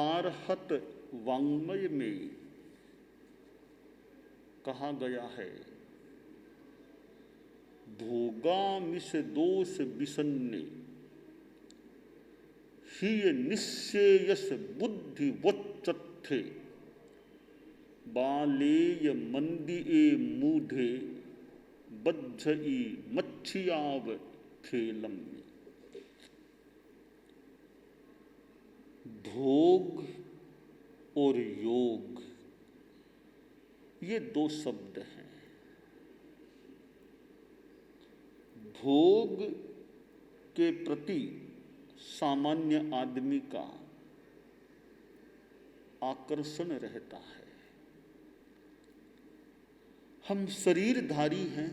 आर्हत वाङ्मय में कहा गया है, भोगामिष दोष विसन्ने ही निश्चेयस बुद्धि वच्चत्थे बालेय मंदिए मूढ़े बज्झई मच्छियाव खेलम। भोग और योग ये दो शब्द हैं। भोग के प्रति सामान्य आदमी का आकर्षण रहता है। हम शरीरधारी हैं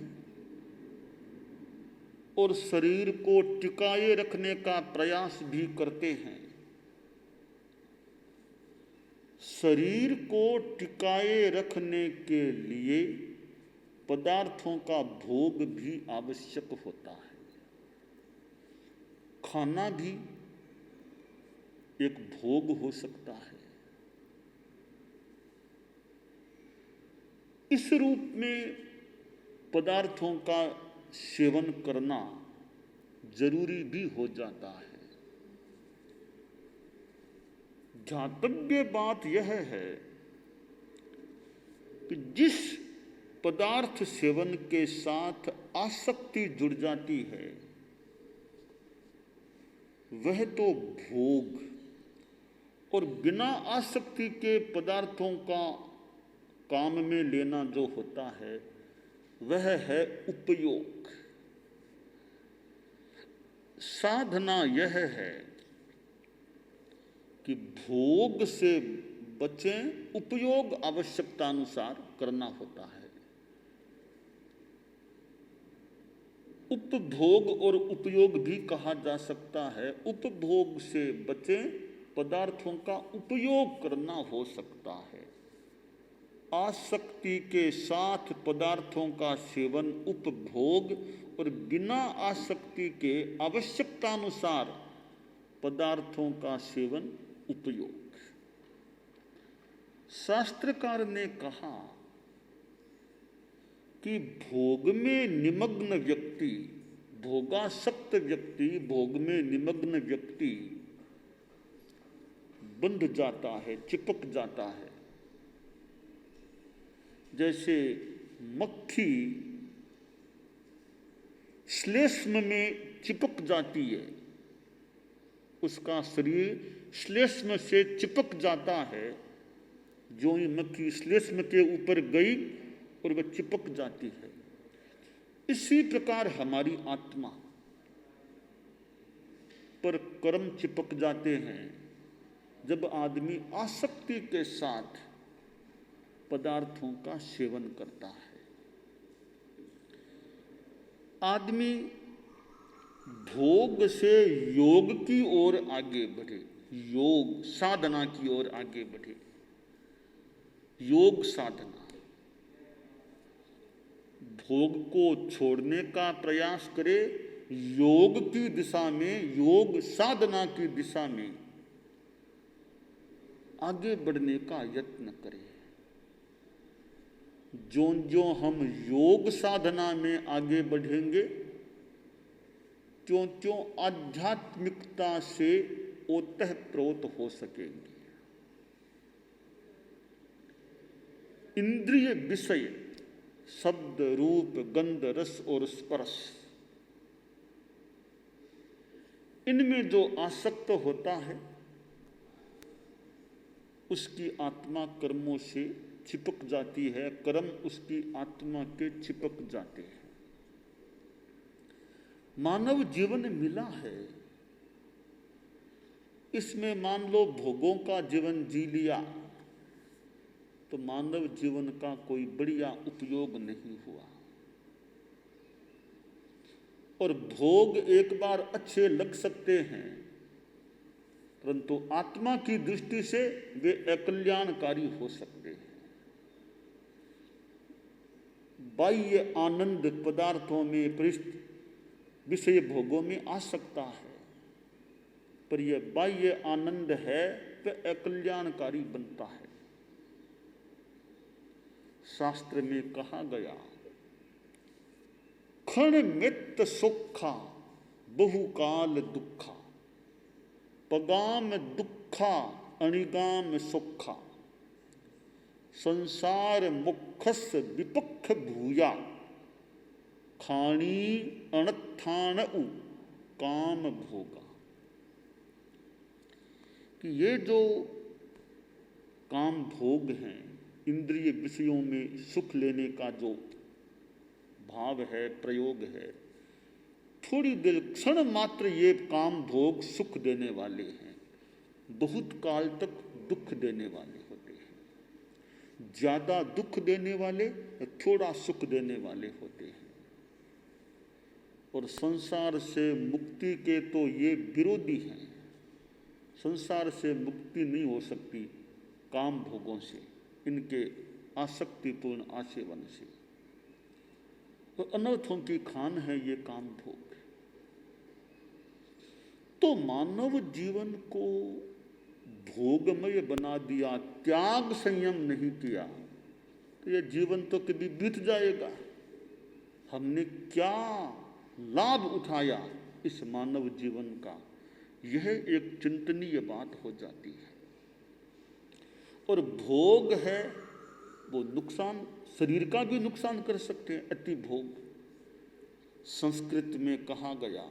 और शरीर को टिकाए रखने का प्रयास भी करते हैं। शरीर को टिकाए रखने के लिए पदार्थों का भोग भी आवश्यक होता है। खाना भी एक भोग हो सकता है। इस रूप में पदार्थों का सेवन करना जरूरी भी हो जाता है। ध्यातव्य बात यह है कि जिस पदार्थ सेवन के साथ आसक्ति जुड़ जाती है वह तो भोग, और बिना आसक्ति के पदार्थों का काम में लेना जो होता है वह है उपयोग। साधना यह है कि भोग से बचें, उपयोग आवश्यकता अनुसार करना होता है। उपभोग और उपयोग भी कहा जा सकता है। उपभोग से बचें, पदार्थों का उपयोग करना हो सकता है। आसक्ति के साथ पदार्थों का सेवन उपभोग, और बिना आसक्ति के आवश्यकतानुसार पदार्थों का सेवन उपयोग। शास्त्रकार ने कहा कि भोग में निमग्न व्यक्ति, भोगासक्त व्यक्ति, भोग में निमग्न व्यक्ति बंध जाता है, चिपक जाता है। जैसे मक्खी श्लेष्म में चिपक जाती है, उसका शरीर श्लेष्म से चिपक जाता है। जो ही मक्खी श्लेष्म के ऊपर गई और वह चिपक जाती है। इसी प्रकार हमारी आत्मा पर कर्म चिपक जाते हैं जब आदमी आसक्ति के साथ पदार्थों का सेवन करता है। आदमी भोग से योग की ओर आगे बढ़े, योग साधना की ओर आगे बढ़े। योग साधना, भोग को छोड़ने का प्रयास करे, योग की दिशा में, योग साधना की दिशा में आगे बढ़ने का यत्न करें। जो हम योग साधना में आगे बढ़ेंगे त्यों आध्यात्मिकता से ओतप्रोत हो सकेंगे। इंद्रिय विषय, शब्द, रूप, गंध, रस और स्पर्श, इनमें जो आसक्त होता है उसकी आत्मा कर्मों से चिपक जाती है, कर्म उसकी आत्मा के चिपक जाते हैं। मानव जीवन मिला है, इसमें मान लो भोगों का जीवन जी लिया तो मानव जीवन का कोई बढ़िया उपयोग नहीं हुआ। और भोग एक बार अच्छे लग सकते हैं परंतु आत्मा की दृष्टि से वे अकल्याणकारी हो सकते हैं। बाह्य आनंद पदार्थों में, विषय भोगों में आ सकता है, पर यह बाह्य आनंद है पे अकल्याणकारी बनता है। शास्त्र में कहा गया, क्षण मित्त सुखा बहुकाल दुखा, पगाम दुखा अणिगाम सुखा, संसार मुखस विपक्ष भूया, खाणी अनत्थान उ काम भोगा। कि ये जो काम भोग हैं, इंद्रिय विषयों में सुख लेने का जो भाव है, प्रयोग है, थोड़ी देर क्षण मात्र ये काम भोग सुख देने वाले हैं, बहुत काल तक दुख देने वाले होते हैं। ज्यादा दुख देने वाले, थोड़ा सुख देने वाले होते हैं। और संसार से मुक्ति के तो ये विरोधी हैं। संसार से मुक्ति नहीं हो सकती काम भोगों से, इनके आसक्तिपूर्ण आसेवन से। तो अनर्थों की खान है ये काम भोग। तो मानव जीवन को भोगमय बना दिया, त्याग संयम नहीं किया, तो ये जीवन तो कभी बीत जाएगा। हमने क्या लाभ उठाया इस मानव जीवन का, यह एक चिंतनीय बात हो जाती है। और भोग है वो नुकसान, शरीर का भी नुकसान कर सकते हैं, अति भोग। संस्कृत में कहा गया,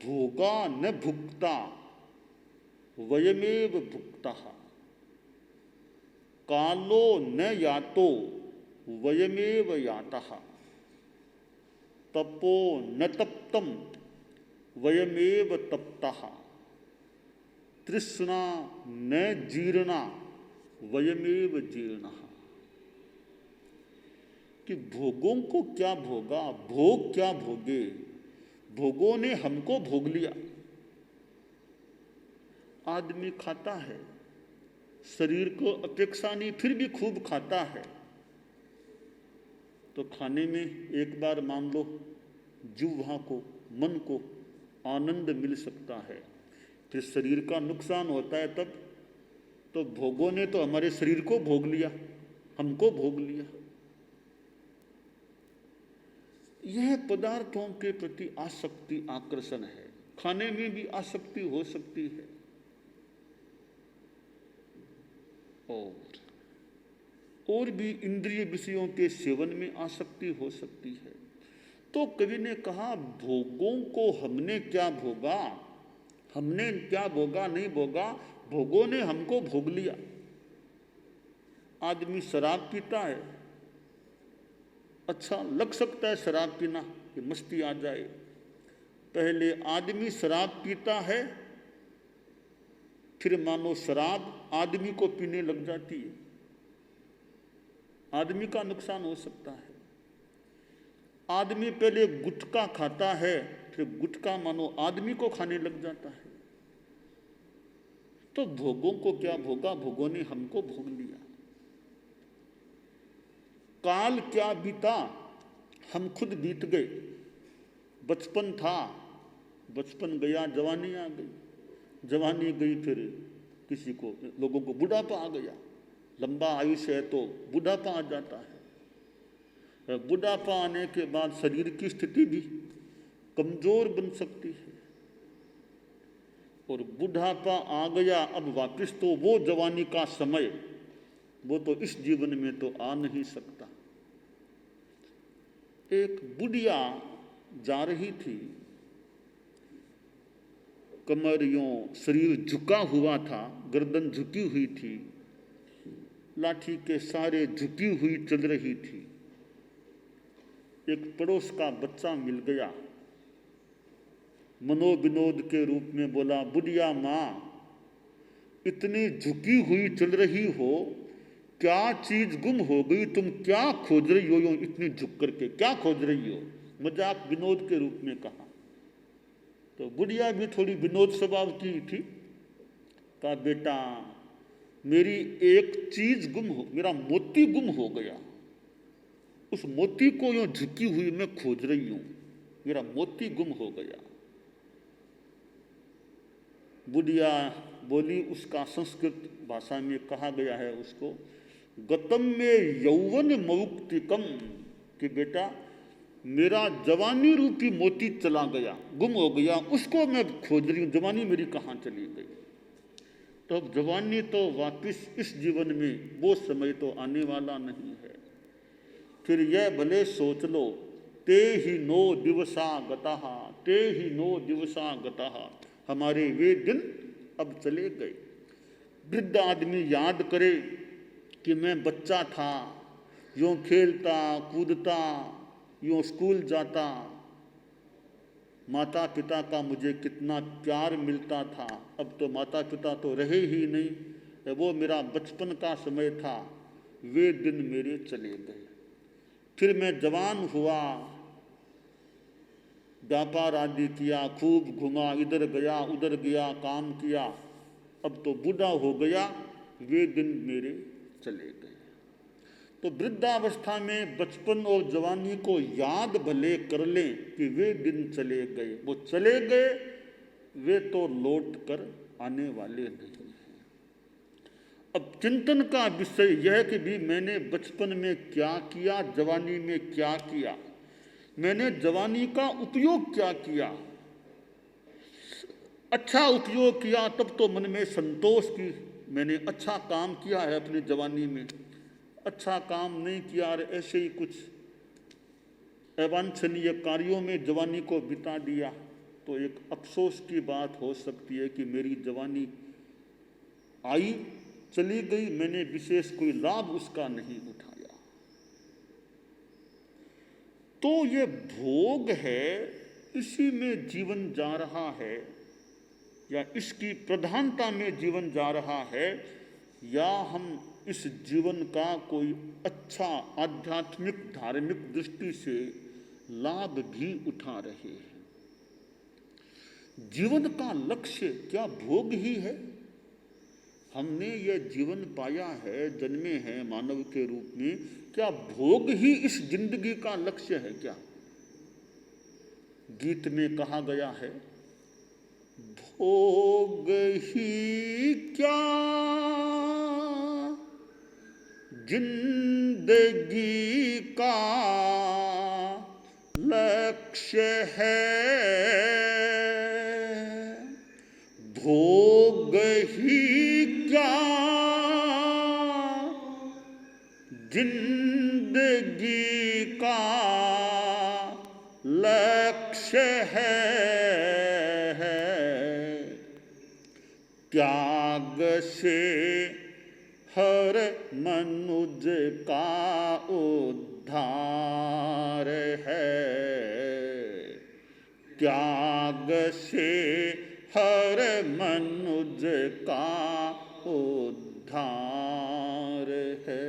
भोगा न भुक्ता वयमेव भुक्ता, कालो न यातो वयमेव यातः, तपो न तप्तम वयमेव तप्तः, तृष्णा न जीर्णा वयमेव जीर्णः। कि भोगों को क्या भोगा, भोग क्या भोगे, भोगों ने हमको भोग लिया। आदमी खाता है, शरीर को अपेक्षा नहीं फिर भी खूब खाता है, तो खाने में एक बार मान लो जिह्वा को, मन को आनंद मिल सकता है, फिर शरीर का नुकसान होता है तब। तो भोगों ने तो हमारे शरीर को भोग लिया, हमको भोग लिया। यह पदार्थों के प्रति आसक्ति, आकर्षण है। खाने में भी आसक्ति हो सकती है, और भी इंद्रिय विषयों के सेवन में आसक्ति हो सकती है। तो कवि ने कहा, भोगों को हमने क्या भोगा, हमने क्या भोगा नहीं भोगा, भोगों ने हमको भोग लिया। आदमी शराब पीता है, अच्छा लग सकता है शराब पीना कि मस्ती आ जाए। पहले आदमी शराब पीता है, फिर मानो शराब आदमी को पीने लग जाती है, आदमी का नुकसान हो सकता है। आदमी पहले गुटखा खाता है, फिर गुटखा मानो आदमी को खाने लग जाता है। तो भोगों को क्या भोगा, भोगों ने हमको भोग लिया। काल क्या बीता, हम खुद बीत गए। बचपन था, बचपन गया, जवानी आ गई, जवानी गई, फिर किसी को, लोगों को बुढ़ापा आ गया। लंबा आयुष्य है तो बुढ़ापा आ जाता है। बुढ़ापा आने के बाद शरीर की स्थिति भी कमजोर बन सकती है। और बुढ़ापा आ गया, अब वापस तो वो जवानी का समय, वो तो इस जीवन में तो आ नहीं सकता। एक बुढ़िया जा रही थी, कमर यूं, शरीर झुका हुआ था, गर्दन झुकी हुई थी, लाठी के सहारे झुकी हुई चल रही थी। एक पड़ोस का बच्चा मिल गया, मनोविनोद के रूप में बोला, बुढ़िया माँ इतनी झुकी हुई चल रही हो, क्या चीज गुम हो गई, तुम क्या खोज रही हो, यूं इतनी झुक करके क्या खोज रही हो, मजाक विनोद के रूप में कहा। तो बुढ़िया भी थोड़ी विनोद स्वभाव की थी, कहा बेटा मेरी एक चीज गुम हो, मेरा मोती गुम हो गया, उस मोती को यूं झुकी हुई मैं खोज रही हूं, मेरा मोती गुम हो गया। बुढ़िया बोली, उसका संस्कृत भाषा में कहा गया है उसको गतम में यौवन मौक्तिकम, कि बेटा मेरा जवानी रूपी मोती चला गया, गुम हो गया, उसको मैं खोज रही हूँ, जवानी मेरी कहाँ चली गई। तो अब जवानी तो वापिस इस जीवन में वो समय तो आने वाला नहीं है। फिर यह भले सोच लो, ते ही नो दिवसा गतः, ते ही नो दिवसा गतः, हमारे वे दिन अब चले गए। वृद्ध आदमी याद करे कि मैं बच्चा था, यूँ खेलता कूदता, यूँ स्कूल जाता, माता पिता का मुझे कितना प्यार मिलता था। अब तो माता पिता तो रहे ही नहीं, वो मेरा बचपन का समय था, वे दिन मेरे चले गए। फिर मैं जवान हुआ, व्यापार आदि किया, खूब घुमा, इधर गया उधर गया, काम किया, अब तो बूढ़ा हो गया, वे दिन मेरे चले गए। तो वृद्धावस्था में बचपन और जवानी को याद भले कर लें कि वे दिन चले गए, वो चले गए, वे तो लौट कर आने वाले नहीं हैं। अब चिंतन का विषय यह है कि भी मैंने बचपन में क्या किया, जवानी में क्या किया, मैंने जवानी का उपयोग क्या किया। अच्छा उपयोग किया तब तो मन में संतोष की मैंने अच्छा काम किया है अपनी जवानी में। अच्छा काम नहीं किया और ऐसे ही कुछ अवांछनीय कार्यों में जवानी को बिता दिया, तो एक अफसोस की बात हो सकती है कि मेरी जवानी आई चली गई, मैंने विशेष कोई लाभ उसका नहीं उठाया। तो ये भोग है, इसी में जीवन जा रहा है, या इसकी प्रधानता में जीवन जा रहा है, या हम इस जीवन का कोई अच्छा आध्यात्मिक धार्मिक दृष्टि से लाभ भी उठा रहे हैं। जीवन का लक्ष्य क्या भोग ही है? हमने यह जीवन पाया है, जन्मे हैं मानव के रूप में, क्या भोग ही इस जिंदगी का लक्ष्य है क्या? गीत में कहा गया है, भोग ही क्या जिंदगी का लक्ष्य है, भोग ही क्या जिंदगी का लक्ष्य है, त्याग से हर मनुज का उद्धार है, त्याग से हर मनुज का उद्धार है।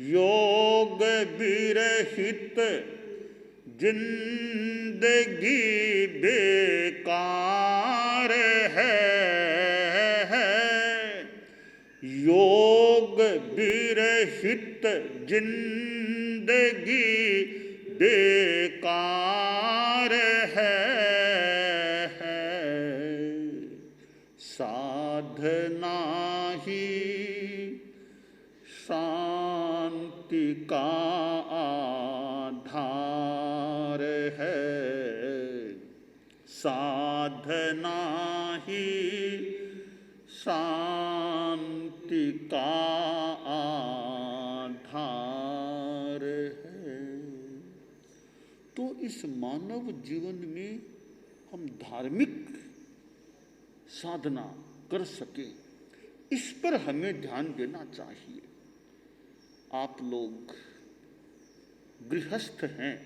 योग विरहित जिंदगी बेकार है, योग विरहित जिंदगी बेकार है, साधना ही शांति का आधार है, साधना ही शांति का आधार है। तो इस मानव जीवन में हम धार्मिक साधना कर सके, इस पर हमें ध्यान देना चाहिए। आप लोग गृहस्थ हैं,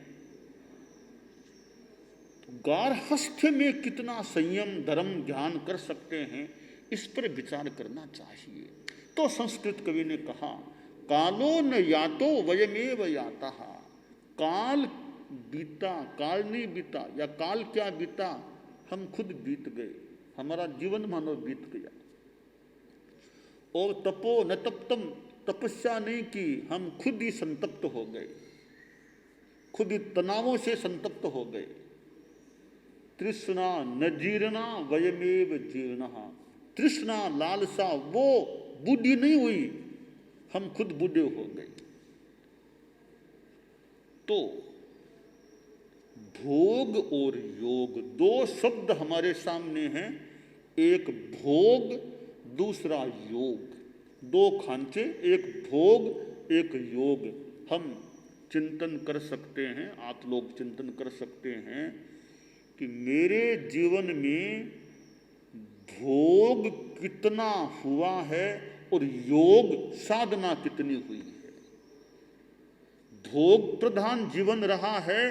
तो गार्हस्थ्य में कितना संयम धर्म ध्यान कर सकते हैं, इस पर विचार करना चाहिए। तो संस्कृत कवि ने कहा, कालो न यातो वयमेव याता, काल बीता, काल नहीं बीता, या काल क्या बीता, हम खुद बीत गए, हमारा जीवन मानो बीत गया। और तपो न तप्तम, तपस्या नहीं की, हम खुद ही संतप्त हो गए, खुद ही तनावों से संतप्त हो गए। तृष्णा न जीर्णा वयमेव जीर्णः, तृष्णा लालसा वो बूढ़ी नहीं हुई, हम खुद बूढ़े हो गए। तो भोग और योग दो शब्द हमारे सामने हैं, एक भोग दूसरा योग, दो खांचे, एक भोग एक योग। हम चिंतन कर सकते हैं, आप लोग चिंतन कर सकते हैं कि मेरे जीवन में भोग कितना हुआ है और योग साधना कितनी हुई है। भोग प्रधान जीवन रहा है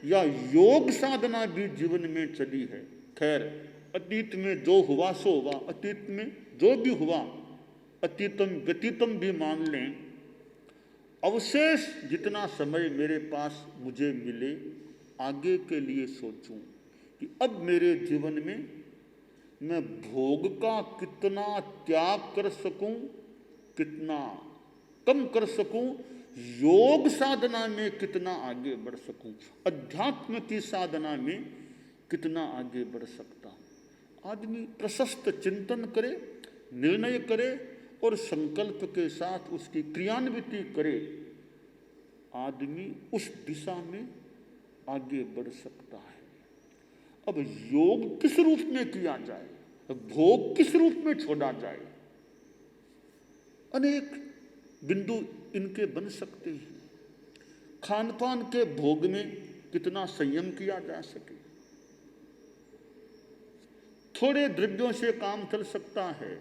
या योग साधना भी जीवन में चली है। खैर, अतीत में जो हुआ सो हुआ, अतीत में जो भी हुआ अतीतम व्यतीतम भी मान लें। अवशेष जितना समय मेरे पास मुझे मिले, आगे के लिए सोचूं कि अब मेरे जीवन में मैं भोग का कितना त्याग कर सकूं, कितना कम कर सकूं, योग साधना में कितना आगे बढ़ सकूं, अध्यात्म की साधना में कितना आगे बढ़ सकता हूं। आदमी प्रशस्त चिंतन करे, निर्णय करे और संकल्प के साथ उसकी क्रियान्विति करे, आदमी उस दिशा में आगे बढ़ सकता है। अब योग किस रूप में किया जाए, भोग किस रूप में छोड़ा जाए, अनेक बिंदु इनके बन सकते हैं। खान पान के भोग में कितना संयम किया जा सके, थोड़े द्रव्यों से काम चल सकता है।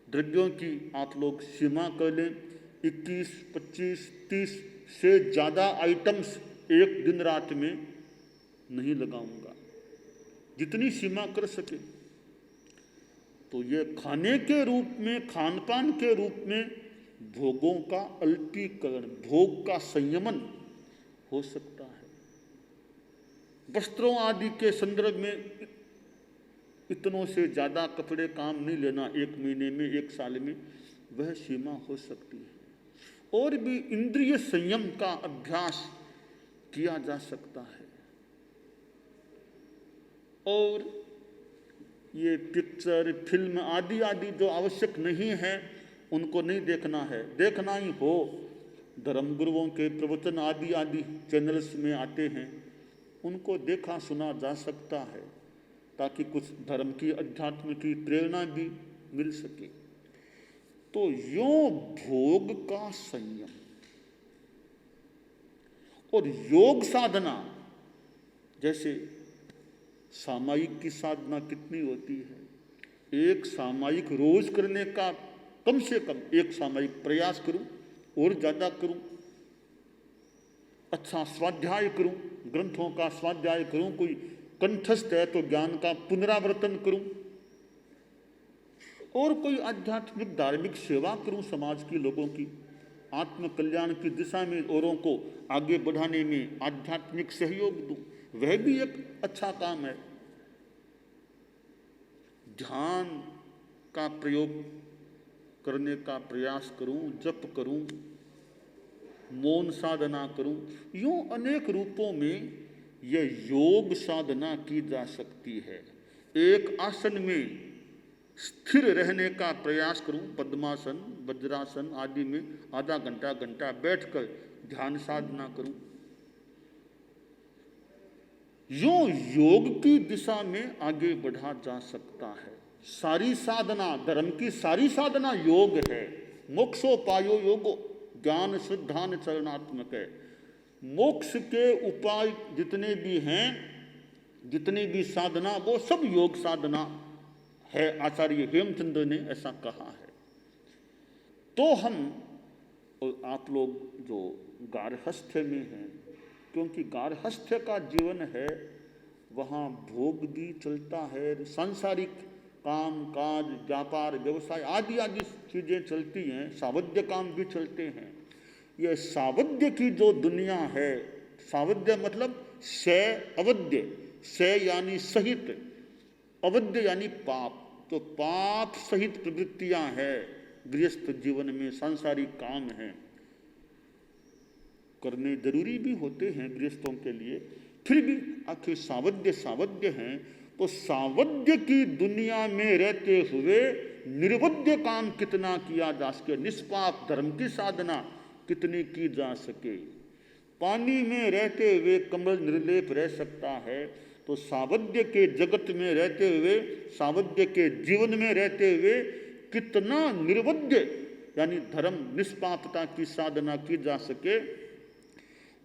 द्रव्यों की आप लोग सीमा कर लें, 21, 25, 30 से ज़्यादा आइटम्स एक दिन रात में नहीं लगाऊंगा, जितनी सीमा कर सके। तो ये खाने के रूप में, खान पान के रूप में भोगों का अल्पीकरण, भोग का संयमन हो सकता है। वस्त्रों आदि के संदर्भ में इतनों से ज़्यादा कपड़े काम नहीं लेना, एक महीने में, एक साल में, वह सीमा हो सकती है। और भी इंद्रिय संयम का अभ्यास किया जा सकता है। और ये पिक्चर, फिल्म आदि आदि जो आवश्यक नहीं है उनको नहीं देखना है। देखना ही हो, धर्मगुरुओं के प्रवचन आदि आदि चैनल्स में आते हैं, उनको देखा सुना जा सकता है, ताकि कुछ धर्म की, अध्यात्म की प्रेरणा भी मिल सके। तो यो भोग का संयम और योग साधना, जैसे सामायिक की साधना कितनी होती है, एक सामायिक रोज करने का कम से कम एक सामायिक प्रयास करूं, और ज़्यादा करूं, अच्छा स्वाध्याय करूं, ग्रंथों का स्वाध्याय करूं, कोई कंठस्थ है तो ज्ञान का पुनरावर्तन करूं, और कोई आध्यात्मिक धार्मिक सेवा करूं, समाज के लोगों की आत्म कल्याण की दिशा में औरों को आगे बढ़ाने में आध्यात्मिक सहयोग दूं, वह भी एक अच्छा काम है। ध्यान का प्रयोग करने का प्रयास करूं, जप करूं, मौन साधना करूं, यूं अनेक रूपों में यह योग साधना की जा सकती है। एक आसन में स्थिर रहने का प्रयास करूं, पद्मासन, वज्रासन आदि में आधा घंटा घंटा बैठकर ध्यान साधना करूं, यूं योग की दिशा में आगे बढ़ा जा सकता है। सारी साधना, धर्म की सारी साधना योग है। मोक्षोपायो योगो ज्ञान श्रद्धान चरणात्मक है। मोक्ष के उपाय जितने भी हैं, जितनी भी साधना, वो सब योग साधना है। आचार्य हेमचंद्र ने ऐसा कहा है। तो हम और आप लोग जो गार्हस्थ्य में हैं, क्योंकि गार्हस्थ्य का जीवन है, वहाँ भोग भी चलता है, सांसारिक काम काज, व्यापार व्यवसाय आदि आदि चीज़ें चलती हैं, सावध्य काम भी चलते हैं। यह सावध्य की जो दुनिया है, सावध्य मतलब शय अवध्य, शय यानी सहित, अवध्य यानी पाप, तो पाप सहित प्रवृत्तियां हैं गृहस्थ जीवन में, सांसारिक काम हैं, करने जरूरी भी होते हैं गृहस्थों के लिए, फिर भी आखिर सावध्य सावध्य हैं। तो सावध्य की दुनिया में रहते हुए निर्वध्य काम कितना किया जा सके, निष्पाप धर्म की साधना कितनी की जा सके। पानी में रहते हुए कमल निर्लेप रह सकता है, तो सावध्य के जगत में रहते हुए, सावध्य के जीवन में रहते हुए कितना निर्वध्य यानी धर्म निष्पापता की साधना की जा सके,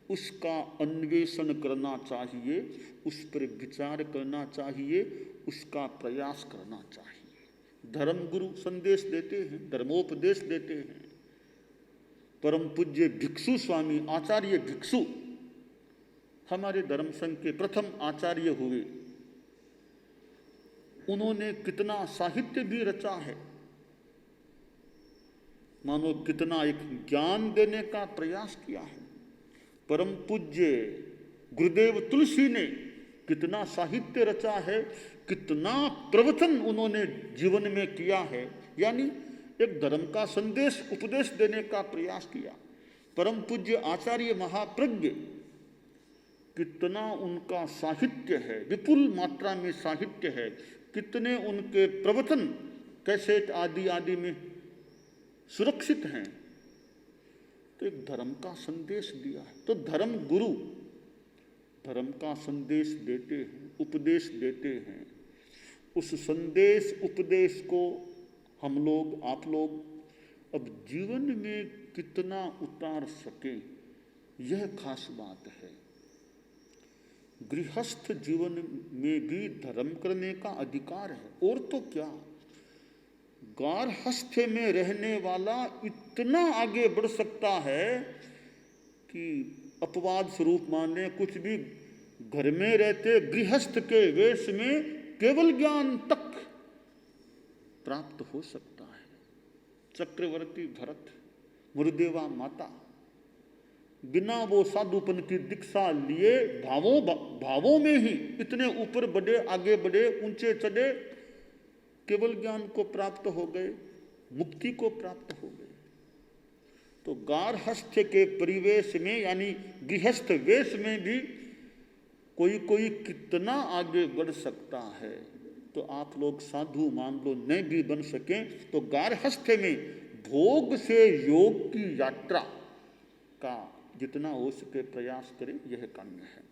उसका अन्वेषण करना चाहिए, उस पर विचार करना चाहिए, उसका प्रयास करना चाहिए। धर्म गुरु संदेश देते हैं, धर्मोपदेश देते हैं। परम पूज्य भिक्षु स्वामी आचार्य भिक्षु हमारे धर्म संघ के प्रथम आचार्य हुए। उन्होंने कितना साहित्य भी रचा है, मानो कितना एक ज्ञान देने का प्रयास किया है। परम पूज्य गुरुदेव तुलसी ने कितना साहित्य रचा है, कितना प्रवचन उन्होंने जीवन में किया है, यानी एक धर्म का संदेश उपदेश देने का प्रयास किया। परम पूज्य आचार्य महाप्रज्ञ कितना उनका साहित्य है, विपुल मात्रा में साहित्य है, कितने उनके प्रवचन कैसेट आदि आदि में सुरक्षित हैं। तो एक धर्म का संदेश दिया है। तो धर्म गुरु धर्म का संदेश देते हैं, उपदेश देते हैं। उस संदेश उपदेश को हम लोग, आप लोग अब जीवन में कितना उतार सकें, यह खास बात है। गृहस्थ जीवन में भी धर्म करने का अधिकार है, और तो क्या। गारहस्थ्य में रहने वाला इतना आगे बढ़ सकता है कि अपवाद स्वरूप माने कुछ भी घर में रहते गृहस्थ के वेश में केवल ज्ञान तक प्राप्त हो सकता है। चक्रवर्ती भरत, गुरुदेवा माता बिना वो साधुपन की दीक्षा लिए भावों में ही इतने ऊपर बढ़े, आगे बढ़े, ऊंचे चढ़े, केवल ज्ञान को प्राप्त हो गए, मुक्ति को प्राप्त हो गए। तो गारहस्थ्य के परिवेश में यानी गृहस्थ वेश में भी कोई कितना आगे बढ़ सकता है। तो आप लोग साधु मान लो नहीं भी बन सकें, तो गारहस्थ्य में भोग से योग की यात्रा का जितना हो सके प्रयास करें, यह काम्य है।